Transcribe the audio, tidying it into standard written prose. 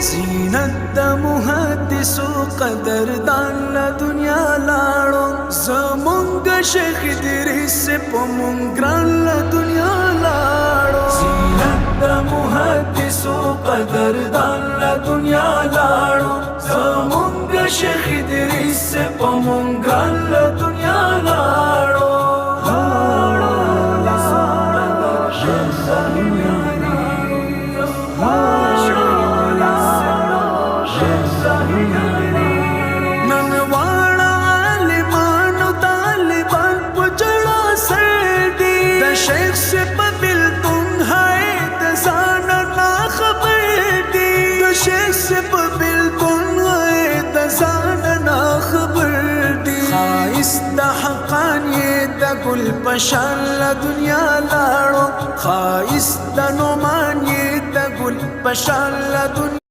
زینت د محدثو قدردان له دنیا لاړو زمونږ شیخ ادریس په مونږ ګران له دنیا لاړو زینت د محدثو قدردان له دنیا لاړو زمونږ شیخ ادریس په مونږ ګران له دنیا لاړو शेख से पबिल तुम है दजाना ना खबर दी शेख से पबिल तुम है दजाना ना खबर दी खाइस्ता हकान ये द गुल पशान ला दुनिया लाड़ो खाइस्ता नोमान ये द गुल पशान ला दुनिया